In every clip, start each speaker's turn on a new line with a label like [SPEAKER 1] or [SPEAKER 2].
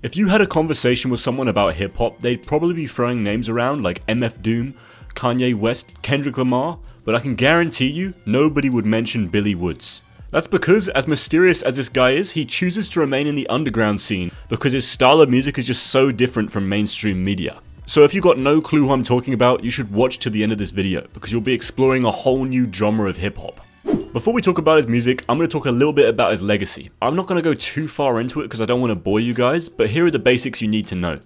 [SPEAKER 1] If you had a conversation with someone about hip hop, they'd probably be throwing names around like MF Doom, Kanye West, Kendrick Lamar, but I can guarantee you, nobody would mention Billy Woods. That's because, as mysterious as this guy is, he chooses to remain in the underground scene because his style of music is just so different from mainstream media. So if you've got no clue who I'm talking about, you should watch to the end of this video because you'll be exploring a whole new genre of hip hop. Before we talk about his music, I'm going to talk a little bit about his legacy. I'm not going to go too far into it because I don't want to bore you guys, but here are the basics you need to know.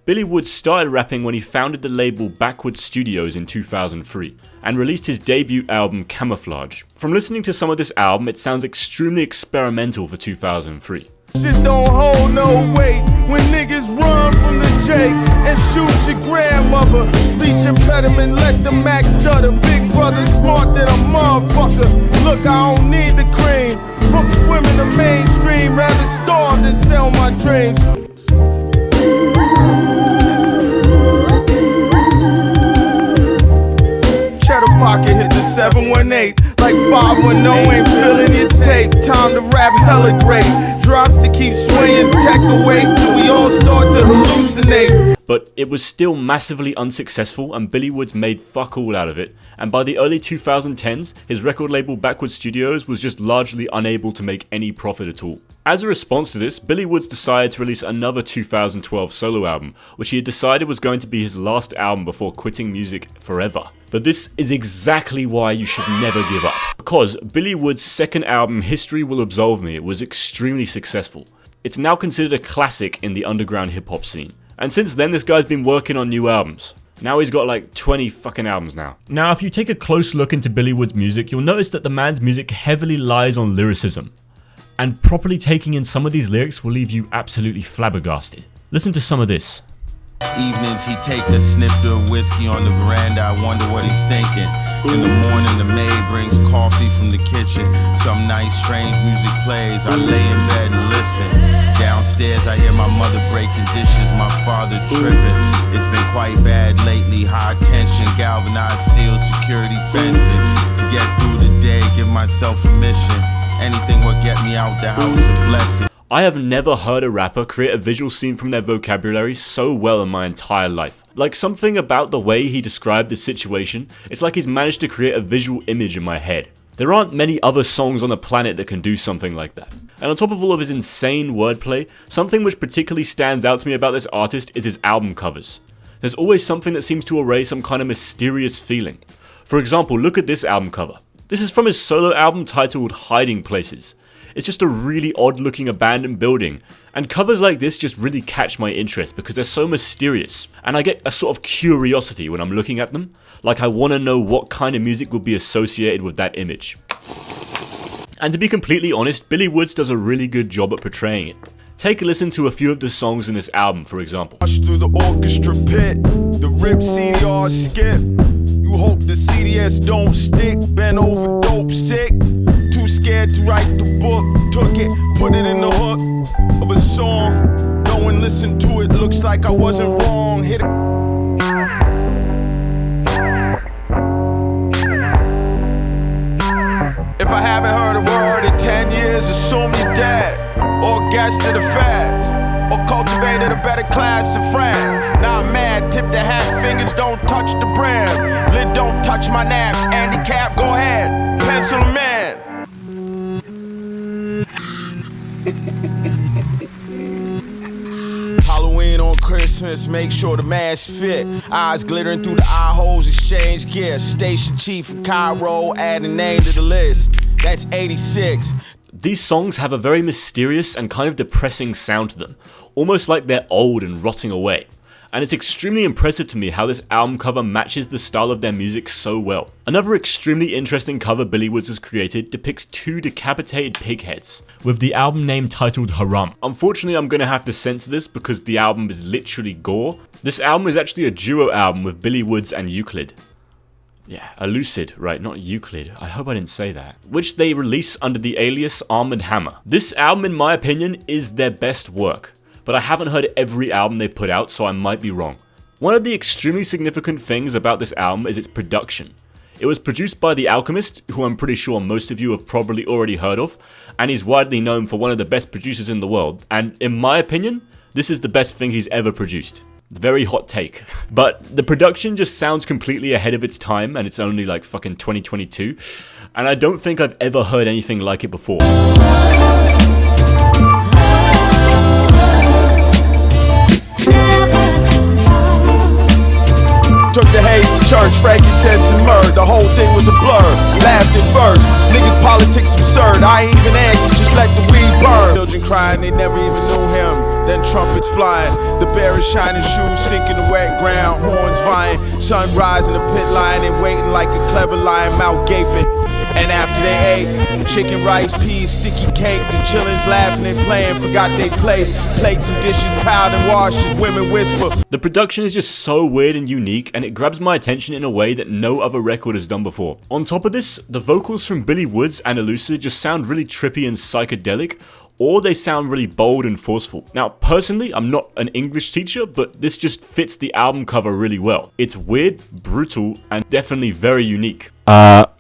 [SPEAKER 1] Billy Woods started rapping when he founded the label Backwoods Studios in 2003 and released his debut album Camouflage. From listening to some of this album, it sounds extremely experimental for 2003.
[SPEAKER 2] Shit don't hold no weight when niggas run from the Jake and shoot your grandmother. Speech impediment, let the max stutter. Big brother smart than a motherfucker. Look, I don't need the cream. Fuck swimming the mainstream, rather starve than sell my dreams. Pocket hit the 718 like 510, ain't feeling your tape. Time to rap hella great. Drops to keep swaying, tech away till we all start to hallucinate.
[SPEAKER 1] But it was still massively unsuccessful and Billy Woods made fuck all out of it, and by the early 2010s, his record label Backwoods Studios was just largely unable to make any profit at all. As a response to this, Billy Woods decided to release another 2012 solo album, which he had decided was going to be his last album before quitting music forever. But this is exactly why you should never give up. Because Billy Woods' second album, History Will Absolve Me, was extremely successful. It's now considered a classic in the underground hip hop scene. And since then, this guy's been working on new albums. Now he's got like 20 fucking albums now. Now, if you take a close look into Billy Woods' music, you'll notice that the man's music heavily lies on lyricism. And properly taking in some of these lyrics will leave you absolutely flabbergasted. Listen to some of this.
[SPEAKER 3] Evenings he take a snifter of whiskey on the veranda, I wonder what he's thinking. In the morning the maid brings coffee from the kitchen. Some nice strange music plays, I lay in bed and listen. Downstairs I hear my mother breaking dishes, my father tripping. It's been quite bad lately, high tension, galvanized steel security fencing. To get through the day, give myself a mission. Anything will get me out the house a blessing.
[SPEAKER 1] I have never heard a rapper create a visual scene from their vocabulary so well in my entire life. Like something about the way he described the situation, it's like he's managed to create a visual image in my head. There aren't many other songs on the planet that can do something like that. And on top of all of his insane wordplay, something which particularly stands out to me about this artist is his album covers. There's always something that seems to array some kind of mysterious feeling. For example, look at this album cover. This is from his solo album titled Hiding Places. It's just a really odd looking abandoned building, and covers like this just really catch my interest because they're so mysterious, and I get a sort of curiosity when I'm looking at them, like I want to know what kind of music will be associated with that image. And to be completely honest, Billy Woods does a really good job at portraying it. Take a listen to a few of the songs in this album, for example.
[SPEAKER 2] Through the orchestra pit, the rip CDR skip. You hope the CDS don't stick, bend over dope sick. Too scared to write the book, took it, put it in the hook of a song. No one listened to it, looks like I wasn't wrong. Hit it. If I haven't heard a word in 10 years, assume you're dead. Or guest to the fads, or cultivated a better class of friends. Now I'm mad, tip the hat, fingers don't touch the brim. Lid don't touch my naps, handicap, go ahead, pencil them in. Halloween on Christmas, make sure the mask fit. Eyes glittering through the eye holes, exchange gifts. Station chief in Cairo, add a name to the list. That's 86.
[SPEAKER 1] These songs have a very mysterious and kind of depressing sound to them, almost like they're old and rotting away. And it's extremely impressive to me how this album cover matches the style of their music so well. Another extremely interesting cover Billy Woods has created depicts two decapitated pig heads, with the album name titled Haram. Unfortunately, I'm going to have to censor this because the album is literally gore. This album is actually a duo album with Billy Woods and Euclid. Yeah, Elucid, right, not Euclid. I hope I didn't say that. Which they release under the alias Armand Hammer. This album, in my opinion, is their best work, but I haven't heard every album they've put out, so I might be wrong. One of the extremely significant things about this album is its production. It was produced by The Alchemist, who I'm pretty sure most of you have probably already heard of, and he's widely known for one of the best producers in the world, and in my opinion, this is the best thing he's ever produced. Very hot take. But the production just sounds completely ahead of its time, and it's only like fucking 2022, and I don't think I've ever heard anything like it before.
[SPEAKER 2] Took the haze to church, frankincense and myrrh. The whole thing was a blur. Laughed at first. Niggas politics absurd. I ain't even answer, just let the weed burn. Children crying, they never even knew him. Then trumpets flying. The bearers shining shoes, sinking the wet ground. Horns vying. Sun rising, the pit lying and waiting like a clever lion, mouth gaping. And after they ate, chicken, rice, peas, sticky cake, the chillins laughing and playing, forgot they place. Plates and dishes piled and washed as women whisper.
[SPEAKER 1] The production is just so weird and unique, and it grabs my attention in a way that no other record has done before. On top of this, the vocals from Billy Woods and Elucid just sound really trippy and psychedelic, or they sound really bold and forceful. Now, personally, I'm not an English teacher, but this just fits the album cover really well. It's weird, brutal, and definitely very unique.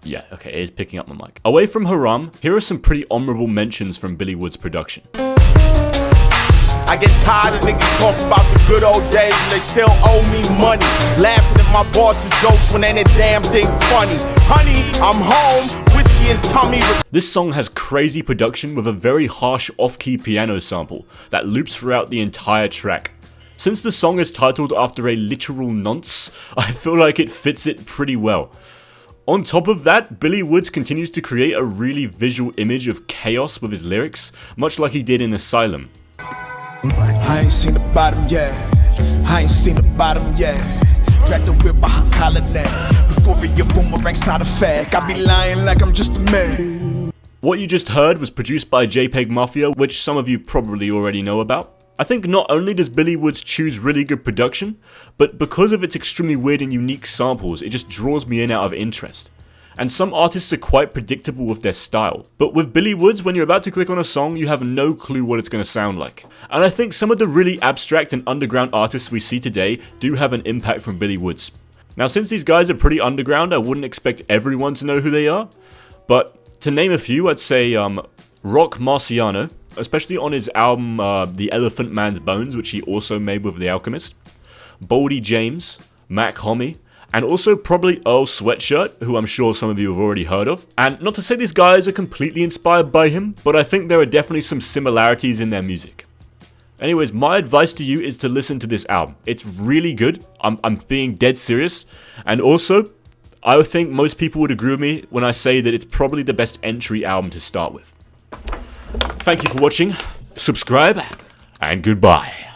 [SPEAKER 1] Yeah, okay, it is picking up my mic. Away from Haram, here are some pretty honorable mentions from Billy Woods' production.
[SPEAKER 2] I get tired of niggas talking about the good old days and they still owe me money. Laughing at my boss's jokes when ain't a damn thing funny. Honey, I'm home, whiskey and tummy.
[SPEAKER 1] This song has crazy production with a very harsh off-key piano sample that loops throughout the entire track. Since the song is titled after a literal nonce, I feel like it fits it pretty well. On top of that, Billy Woods continues to create a really visual image of chaos with his lyrics, much like he did in Asylum.
[SPEAKER 2] I ain't seen the bottom yet. I ain't seen the bottom yet. Drag the whip behind collar neck. Before we get boomerang side effect. I be lying like I'm just a man.
[SPEAKER 1] What you just heard was produced by JPEG Mafia, which some of you probably already know about. I think not only does Billy Woods choose really good production, but because of its extremely weird and unique samples, it just draws me in out of interest. And some artists are quite predictable with their style. But with Billy Woods, when you're about to click on a song, you have no clue what it's going to sound like. And I think some of the really abstract and underground artists we see today do have an impact from Billy Woods. Now, since these guys are pretty underground, I wouldn't expect everyone to know who they are. But to name a few, I'd say Rock Marciano, especially on his album The Elephant Man's Bones, which he also made with The Alchemist. Boldy James, Mac Homie, and also probably Earl Sweatshirt, who I'm sure some of you have already heard of. And not to say these guys are completely inspired by him, but I think there are definitely some similarities in their music. Anyways, my advice to you is to listen to this album. It's really good. I'm being dead serious. And also, I would think most people would agree with me when I say that it's probably the best entry album to start with. Thank you for watching, subscribe, and goodbye.